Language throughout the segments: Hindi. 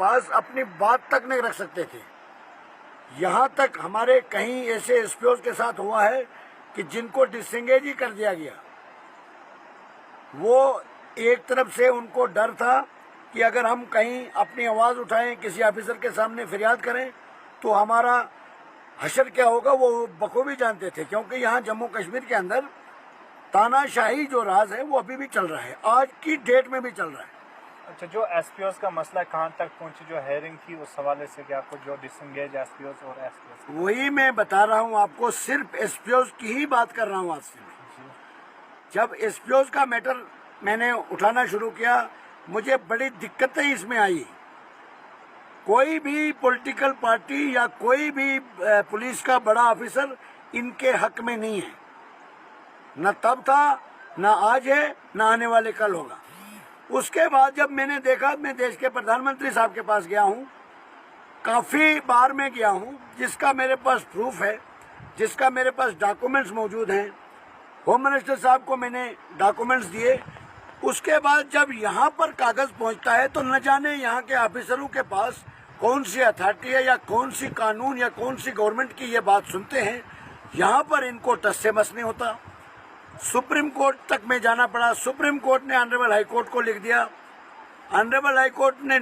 पास अपनी बात तक नहीं रख सकते थे। यहाँ तक हमारे कहीं ऐसे एसपीओ के साथ हुआ है कि जिनको डिसएंगेज ही कर दिया गया। वो एक तरफ से उनको डर था कि अगर हम कहीं अपनी आवाज़ उठाएं, किसी ऑफिसर के सामने फरियाद करें तो हमारा हशर क्या होगा, वो बखूबी जानते थे। क्योंकि यहाँ जम्मू कश्मीर के अंदर तानाशाही जो राज है वो अभी भी चल रहा है, आज की डेट में भी चल रहा है। अच्छा, जो एसपीओस का मसला कहाँ तक पहुंची, जो हेयरिंग थी उस हवाले से कि आपको जो डिसएंगेज एसपीओस और एसपीओस, वही मैं बता रहा हूँ आपको, सिर्फ एसपीओस की ही बात कर रहा हूँ आज से। जब एसपीओस का मैटर मैंने उठाना शुरू किया, मुझे बड़ी दिक्कतें इसमें आई। कोई भी पॉलिटिकल पार्टी या कोई भी पुलिस का बड़ा ऑफिसर इनके हक में नहीं है, न तब था, न आज है, न आने वाले कल होगा। उसके बाद जब मैंने देखा, मैं देश के प्रधानमंत्री साहब के पास गया हूँ, काफ़ी बार मैं गया हूँ, जिसका मेरे पास प्रूफ है, जिसका मेरे पास डॉक्यूमेंट्स मौजूद हैं। होम मिनिस्टर साहब को मैंने डॉक्यूमेंट्स दिए। उसके बाद जब यहाँ पर कागज़ पहुँचता है तो न जाने यहाँ के ऑफिसरों के पास कौन सी अथॉरिटी है या कौन सी कानून या कौन सी गवर्नमेंट की ये बात सुनते हैं। यहाँ पर इनको टस से मस नहीं होता। सुप्रीम कोर्ट तक में जाना पड़ा। सुप्रीम कोर्ट ने ऑनरेबल हाई कोर्ट को लिख दिया। ऑनरेबल हाई कोर्ट ने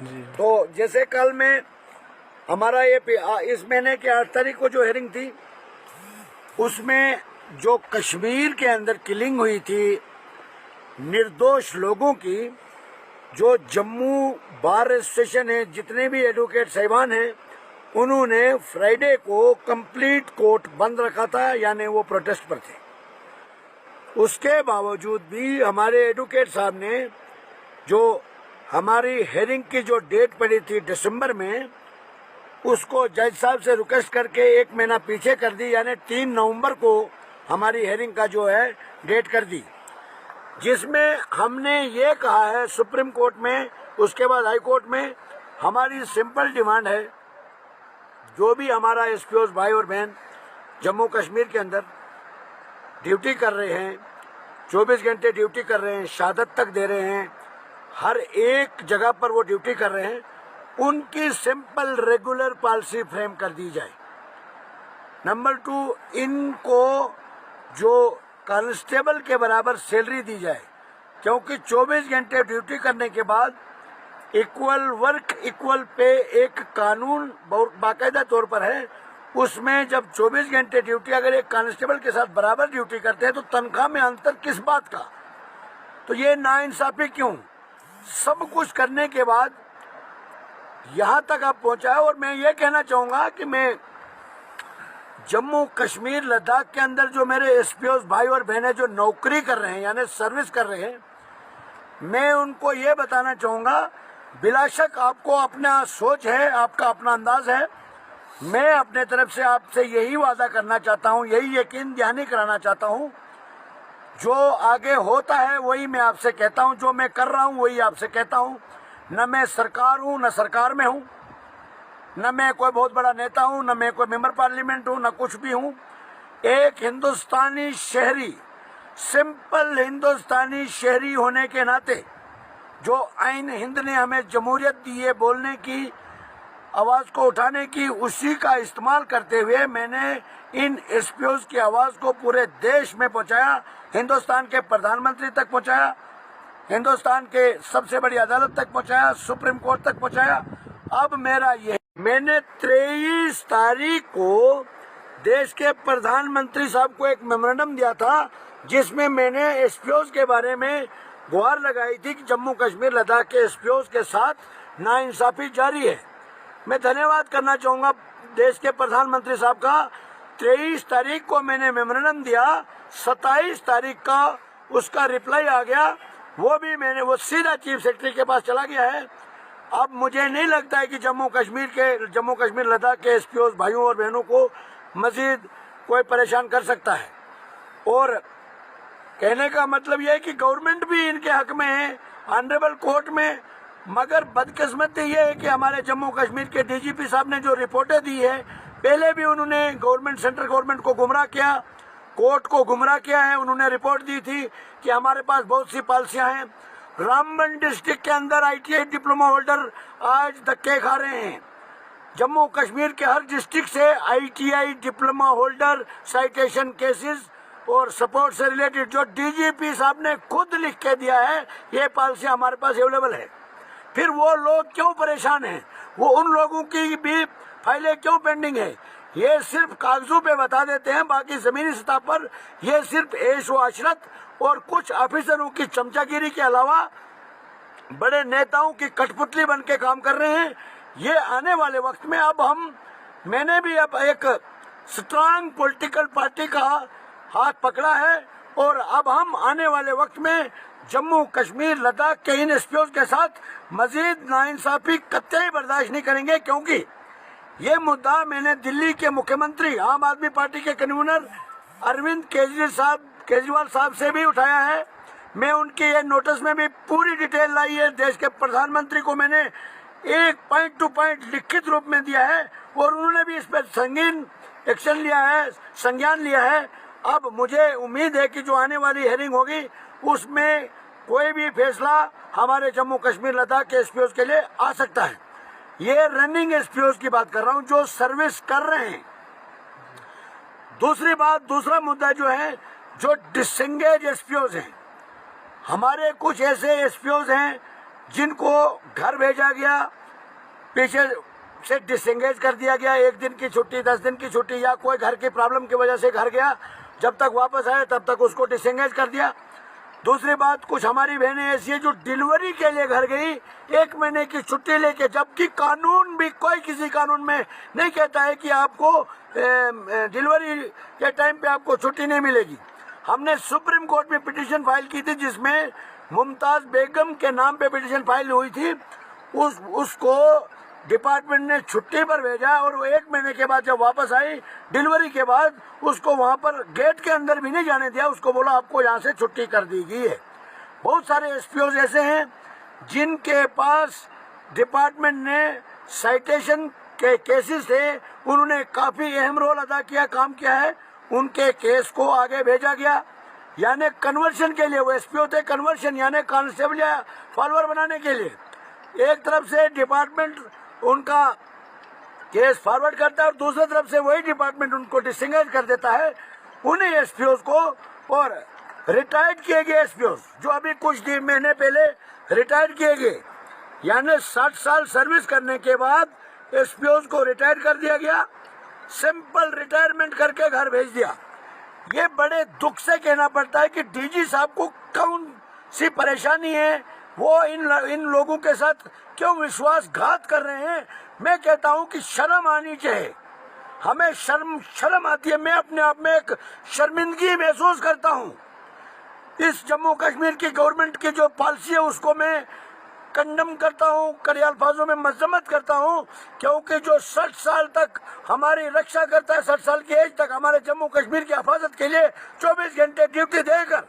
जी। तो जैसे कल में हमारा ये इस महीने के 8 तारीख को जो हेयरिंग थी, उसमें जो कश्मीर के अंदर किलिंग हुई थी निर्दोष लोगों की, जो जम्मू बार एसोसिएशन है, जितने भी एडवोकेट साहिबान हैं, उन्होंने फ्राइडे को कंप्लीट कोर्ट बंद रखा था, यानी वो प्रोटेस्ट पर थे। उसके बावजूद भी हमारे एडवोकेट साहब ने जो हमारी हेयरिंग की जो डेट पड़ी थी दिसंबर में, उसको जज साहब से रिक्वेस्ट करके 1 महीना पीछे कर दी, यानी 3 नवंबर को हमारी हेयरिंग का जो है डेट कर दी, जिसमें हमने ये कहा है सुप्रीम कोर्ट में, उसके बाद हाई कोर्ट में, हमारी सिंपल डिमांड है, जो भी हमारा एसपीओस भाई और बहन जम्मू कश्मीर के अंदर ड्यूटी कर रहे हैं, 24 घंटे ड्यूटी कर रहे हैं, शहादत तक दे रहे हैं, हर एक जगह पर वो ड्यूटी कर रहे हैं, उनकी सिंपल रेगुलर पॉलिसी फ्रेम कर दी जाए। नंबर 2, इनको जो कांस्टेबल के बराबर सैलरी दी जाए, क्योंकि 24 घंटे ड्यूटी करने के बाद इक्वल वर्क इक्वल पे एक कानून बाकायदा तौर पर है। उसमें जब 24 घंटे ड्यूटी अगर एक कांस्टेबल के साथ बराबर ड्यूटी करते हैं तो तनख्वाह में अंतर किस बात का? तो ये नाइंसाफी क्यों? सब कुछ करने के बाद यहाँ तक आप पहुँचा है। और मैं ये कहना चाहूँगा कि मैं जम्मू कश्मीर लद्दाख के अंदर जो मेरे एसपीओस भाई और बहनें जो नौकरी कर रहे हैं, यानी सर्विस कर रहे हैं, मैं उनको ये बताना चाहूँगा, बिलाशक आपको अपना सोच है, आपका अपना अंदाज है। मैं अपने तरफ से आपसे यही वादा करना चाहता हूँ, यही यकीन दहानी कराना चाहता हूँ, जो आगे होता है वही मैं आपसे कहता हूँ, जो मैं कर रहा हूँ वही आपसे कहता हूँ। न मैं सरकार हूँ, न सरकार में हूँ, न मैं कोई बहुत बड़ा नेता हूँ, न मैं कोई मेंबर पार्लियामेंट हूँ, न कुछ भी हूँ। एक हिंदुस्तानी शहरी, सिंपल हिंदुस्तानी शहरी होने के नाते, जो आइन हिंद ने हमें जमहूरियत दी है बोलने की, आवाज़ को उठाने की, उसी का इस्तेमाल करते हुए मैंने इन एसपीओस की आवाज़ को पूरे देश में पहुंचाया, हिंदुस्तान के प्रधानमंत्री तक पहुंचाया, हिंदुस्तान के सबसे बड़ी अदालत तक पहुंचाया, सुप्रीम कोर्ट तक पहुंचाया। अब मेरा ये, मैंने 23 तारीख को देश के प्रधानमंत्री साहब को एक मेमोरेंडम दिया था, जिसमें मैंने एसपीओस के बारे में गुहार लगाई थी कि जम्मू कश्मीर लद्दाख के एसपीओस के साथ नाइंसाफी जारी है। मैं धन्यवाद करना चाहूँगा देश के प्रधानमंत्री साहब का। 23 तारीख को मैंने मेमोरेंडम दिया, 27 तारीख का उसका रिप्लाई आ गया, वो सीधा चीफ सेक्रेटरी के पास चला गया है। अब मुझे नहीं लगता है कि जम्मू कश्मीर लद्दाख के एसपीओस भाइयों और बहनों को मजीद कोई परेशान कर सकता है। और कहने का मतलब यह है कि गवर्नमेंट भी इनके हक में है, ऑनरेबल कोर्ट में। मगर बदकिस्मती ये है कि हमारे जम्मू कश्मीर के डीजीपी साहब ने जो रिपोर्टें दी है, पहले भी उन्होंने सेंट्रल गवर्नमेंट को गुमराह किया, कोर्ट को गुमराह किया है। उन्होंने रिपोर्ट दी थी कि हमारे पास बहुत सी पॉलिसियां हैं, रामबन डिस्ट्रिक्ट के अंदर ITI डिप्लोमा होल्डर आज धक्के खा रहे हैं। जम्मू कश्मीर के हर डिस्ट्रिक्ट से ITI diploma holder citation cases और सपोर्ट से रिलेटेड जो DGP साहब ने खुद लिख के दिया है, ये पॉलिसी हमारे पास अवेलेबल है। फिर वो लोग क्यों परेशान हैं? वो उन लोगों की भी फाइलें क्यों पेंडिंग है? ये सिर्फ कागजों पे बता देते हैं, बाकी जमीनी सतह पर ये सिर्फ ऐश व अशरत और कुछ ऑफिसरों की चमचागिरी के अलावा बड़े नेताओं की कठपुतली बन के काम कर रहे हैं। ये आने वाले वक्त में मैंने भी अब एक स्ट्रांग पॉलिटिकल पार्टी का हाथ पकड़ा है और अब हम आने वाले वक्त में जम्मू कश्मीर लद्दाख के इन एसपीओ के साथ मजीद नाइंसाफी कतई बर्दाश्त नहीं करेंगे, क्योंकि ये मुद्दा मैंने दिल्ली के मुख्यमंत्री आम आदमी पार्टी के कन्वीनर अरविंद केजरीवाल साहब से भी उठाया है। मैं उनके ये नोटिस में भी पूरी डिटेल लाई है। देश के प्रधानमंत्री को मैंने एक पॉइंट टू पॉइंट लिखित रूप में दिया है और उन्होंने भी इस पर संगीन एक्शन लिया है, संज्ञान लिया है। अब मुझे उम्मीद है कि जो आने वाली हेयरिंग होगी उसमें कोई भी फैसला हमारे जम्मू कश्मीर लद्दाख के एसपीओ के लिए आ सकता है। ये रनिंग एसपीओ की बात कर रहा हूं जो सर्विस कर रहे हैं। दूसरा मुद्दा जो है, जो डिसएंगेज एसपीओ हैं, हमारे कुछ ऐसे एसपीओ हैं जिनको घर भेजा गया, पीछे से डिसएंगेज कर दिया गया, 1 दिन की छुट्टी, 10 दिन की छुट्टी, या कोई घर की प्रॉब्लम की वजह से घर गया, जब तक वापस आए तब तक उसको डिसएंगेज कर दिया। दूसरी बात, कुछ हमारी बहनें ऐसी है जो डिलीवरी के लिए घर गई 1 महीने की छुट्टी लेके, जबकि कानून भी कोई किसी कानून में नहीं कहता है कि आपको डिलीवरी के टाइम पे आपको छुट्टी नहीं मिलेगी। हमने सुप्रीम कोर्ट में पिटीशन फाइल की थी जिसमें मुमताज बेगम के नाम पे पिटीशन फाइल हुई थी। उसको डिपार्टमेंट ने छुट्टी पर भेजा और वो 1 महीने के बाद जब वापस आई डिलीवरी के बाद, उसको वहां पर गेट के अंदर भी नहीं जाने दिया, उसको बोला आपको यहाँ से छुट्टी कर दी गई है। बहुत सारे एसपीओ ऐसे हैं जिनके पास डिपार्टमेंट ने साइटेशन के केसेस थे, उन्होंने काफी अहम रोल अदा किया, काम किया है, उनके केस को आगे भेजा गया। यानी कन्वर्शन के लिए वो एसपीओ थे, कन्वर्शन यानी कांस्टेबल या फॉलोअर बनाने के लिए। एक तरफ से डिपार्टमेंट उनका केस फॉरवर्ड करता है और दूसरी तरफ से वही डिपार्टमेंट उनको डिसएंगेज कर देता है उन्हीं एसपीओ को। और रिटायर्ड किए गए एसपीओ जो अभी कुछ महीने पहले रिटायर्ड किए गए, यानी 60 साल सर्विस करने के बाद एसपीओ को रिटायर कर दिया गया, सिंपल रिटायरमेंट करके घर भेज दिया। ये बड़े दुख से कहना पड़ता है कि डीजी साहब को कौन सी परेशानी है, वो इन लोगों के साथ क्यों विश्वासघात कर रहे हैं। मैं कहता हूं कि शर्म आनी चाहिए, हमें शर्म आती है। मैं अपने आप में एक शर्मिंदगी महसूस करता हूं। इस जम्मू कश्मीर की गवर्नमेंट की जो पॉलिसी है उसको मैं कंडम करता हूं, कड़े अल्फाजों में मजम्मत करता हूं, क्योंकि जो 60 साल तक हमारी रक्षा करता है, 60 साल की एज तक हमारे जम्मू कश्मीर की हिफाजत के लिए 24 घंटे ड्यूटी देकर,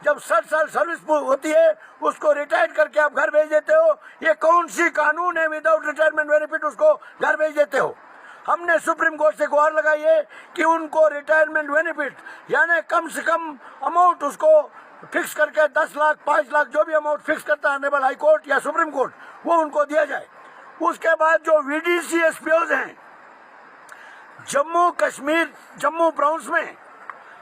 जब 60 साल सर्विस होती है उसको रिटायर करके आप घर भेज देते हो। ये कौन सी कानून है? विदाउट रिटायरमेंट बेनिफिट उसको घर भेज देते हो। हमने सुप्रीम कोर्ट से गुहार लगाई है कि उनको रिटायरमेंट बेनिफिट यानी कम से कम अमाउंट उसको फिक्स करके 10 लाख 5 लाख जो भी अमाउंट फिक्स करता है ऑनरेबल हाई कोर्ट या सुप्रीम कोर्ट, वो उनको दिया जाए। उसके बाद जो वीडीसी एसपीओज हैं जम्मू कश्मीर, जम्मू ब्राउंस में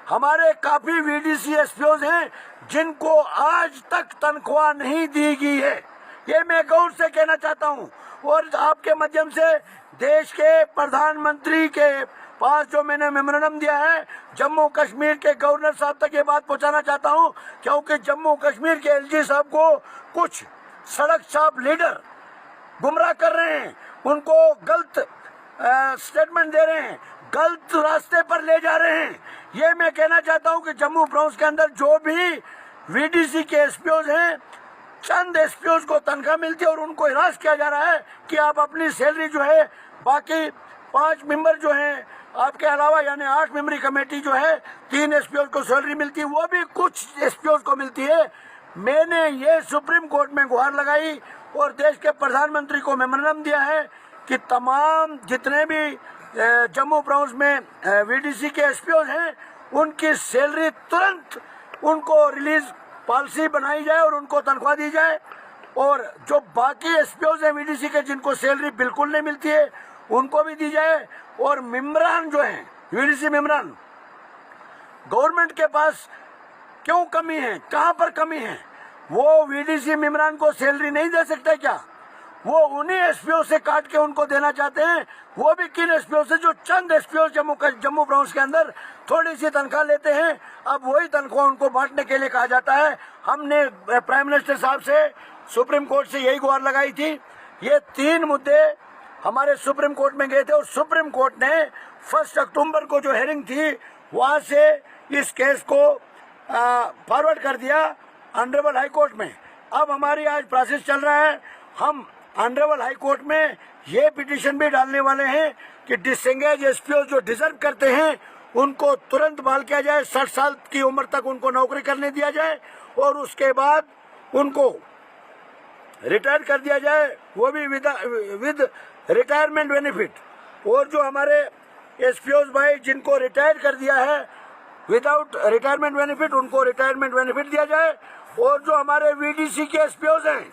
हमारे काफी वीडीसी एसपीओज हैं जिनको आज तक तनख्वाह नहीं दी गई है। ये मैं गौर से कहना चाहता हूं और आपके माध्यम से देश के प्रधानमंत्री के पास जो मैंने मेमोरेंडम दिया है, जम्मू कश्मीर के गवर्नर साहब तक ये बात पहुंचाना चाहता हूं, क्योंकि जम्मू कश्मीर के एलजी साहब को कुछ सड़क छाप लीडर गुमराह कर रहे हैं, उनको गलत स्टेटमेंट दे रहे हैं, गलत रास्ते पर ले जा रहे हैं। ये मैं कहना चाहता हूं कि जम्मू ब्राउंस के अंदर जो भी वीडीसी के एसपीओज हैं, चंद एसपीओज को तनख्वाह मिलती है और उनको हिरास किया जा रहा है कि आप अपनी सैलरी जो है, बाकी 5 मेंबर जो हैं आपके अलावा यानी 8 मेंबरी कमेटी जो है, 3 एसपीओज को सैलरी मिलती है, वो भी कुछ एसपीओज को मिलती है। मैंने ये सुप्रीम कोर्ट में गुहार लगाई और देश के प्रधानमंत्री को मेमोरेंडम दिया है कि तमाम जितने भी जम्मू ब्राउंस में वीडीसी के एसपीओज हैं उनकी सैलरी तुरंत उनको रिलीज पॉलिसी बनाई जाए और उनको तनख्वाह दी जाए। और जो बाकी एसपीओज हैं वीडीसी के, जिनको सैलरी बिल्कुल नहीं मिलती है, उनको भी दी जाए। और मेम्बरान जो हैं, वीडीसी मेम्बरान, गवर्नमेंट के पास क्यों कमी है, कहां पर कमी है? वो वीडीसी मेम्बरान को सैलरी नहीं दे सकते क्या? वो उन्हीं एसपीओ से काट के उनको देना चाहते हैं। वो भी किन एसपीओ से? जो चंद एसपीओ जम्मू प्रोविंस के अंदर थोड़ी सी तनख्वाह लेते हैं। अब वही तनख्वाह उनको बांटने के लिए कहा जाता है। हमने प्राइम मिनिस्टर साहब से, सुप्रीम कोर्ट से यही गुहार लगाई थी। ये 3 मुद्दे हमारे सुप्रीम कोर्ट में गए थे और सुप्रीम कोर्ट ने 1 अक्टूबर को जो हेयरिंग थी वहां से इस केस को फॉरवर्ड कर दिया ऑनरेबल हाई कोर्ट में। अब हमारी आज प्रोसेस चल रहा है। हम ऑनरेबल हाई कोर्ट में ये पिटीशन भी डालने वाले हैं कि डिसएंगेज एसपीओ जो डिजर्व करते हैं उनको तुरंत बहाल किया जाए, 60 साल की उम्र तक उनको नौकरी करने दिया जाए और उसके बाद उनको रिटायर कर दिया जाए, वो भी विद रिटायरमेंट बेनिफिट। और जो हमारे एसपीओ भाई जिनको रिटायर कर दिया है विदाउट रिटायरमेंट बेनिफिट, उनको रिटायरमेंट बेनिफिट दिया जाए। और जो हमारे वीडीसी के एसपीओ हैं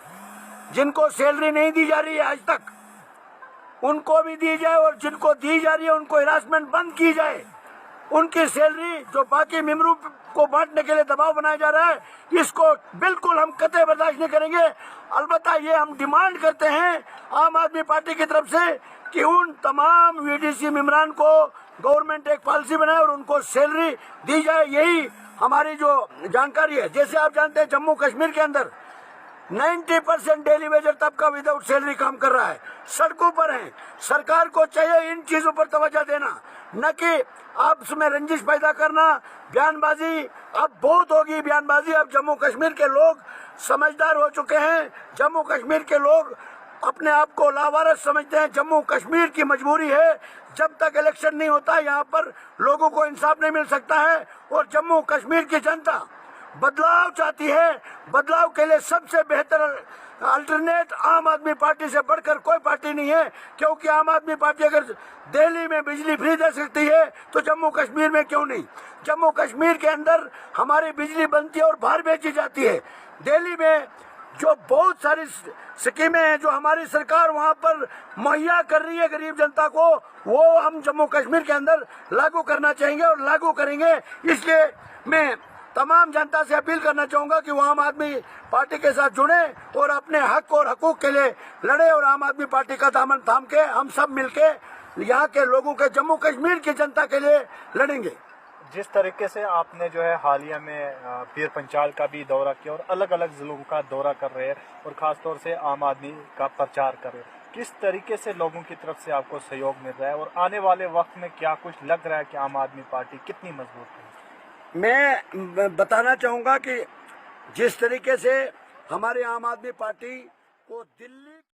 जिनको सैलरी नहीं दी जा रही है आज तक, उनको भी दी जाए। और जिनको दी जा रही है उनको हिरासमेंट बंद की जाए। उनकी सैलरी जो बाकी मेम्बरों को बांटने के लिए दबाव बनाया जा रहा है, इसको बिल्कुल हम कतई बर्दाश्त नहीं करेंगे। अलबत्ता ये हम डिमांड करते हैं आम आदमी पार्टी की तरफ से कि उन तमाम वीडीसी मेम्बरान को गवर्नमेंट एक पॉलिसी बनाए और उनको सैलरी दी जाए। यही हमारी जो जानकारी है। जैसे आप जानते हैं जम्मू कश्मीर के अंदर 90% डेली वेजर तबका विदाउट सैलरी काम कर रहा है, सड़कों पर है। सरकार को चाहिए इन चीजों पर तवज्जो देना, न कि आपस में रंजिश पैदा करना, बयानबाजी। अब बहुत होगी बयानबाजी। अब जम्मू कश्मीर के लोग समझदार हो चुके हैं। जम्मू कश्मीर के लोग अपने आप को लावारिस समझते हैं। जम्मू कश्मीर की मजबूरी है, जब तक इलेक्शन नहीं होता यहाँ पर लोगों को इंसाफ नहीं मिल सकता है। और जम्मू कश्मीर की जनता बदलाव चाहती है। बदलाव के लिए सबसे बेहतर अल्टरनेट आम आदमी पार्टी से बढ़कर कोई पार्टी नहीं है। क्योंकि आम आदमी पार्टी अगर दिल्ली में बिजली फ्री दे सकती है तो जम्मू कश्मीर में क्यों नहीं? जम्मू कश्मीर के अंदर हमारी बिजली बनती है और बाहर बेची जाती है। दिल्ली में जो बहुत सारी स्कीमें हैं जो हमारी सरकार वहां पर मुहैया कर रही है गरीब जनता को, वो हम जम्मू कश्मीर के अंदर लागू करना चाहेंगे और लागू करेंगे। इसलिए मैं तमाम जनता से अपील करना चाहूंगा कि वो आम आदमी पार्टी के साथ जुड़े और अपने हक और हकूक के लिए लड़े। और आम आदमी पार्टी का दामन थाम के हम सब मिलके यहाँ के लोगों के, जम्मू कश्मीर की जनता के लिए लड़ेंगे। जिस तरीके से आपने जो है हालिया में पीर पंचाल का भी दौरा किया और अलग अलग जिलों का दौरा कर रहे हैं और खासतौर से आम आदमी का प्रचार कर रहे हैं, किस तरीके से लोगों की तरफ से आपको सहयोग मिल रहा है और आने वाले वक्त में क्या कुछ लग रहा है कि आम आदमी पार्टी कितनी मजबूत है? मैं बताना चाहूंगा कि जिस तरीके से हमारी आम आदमी पार्टी को दिल्ली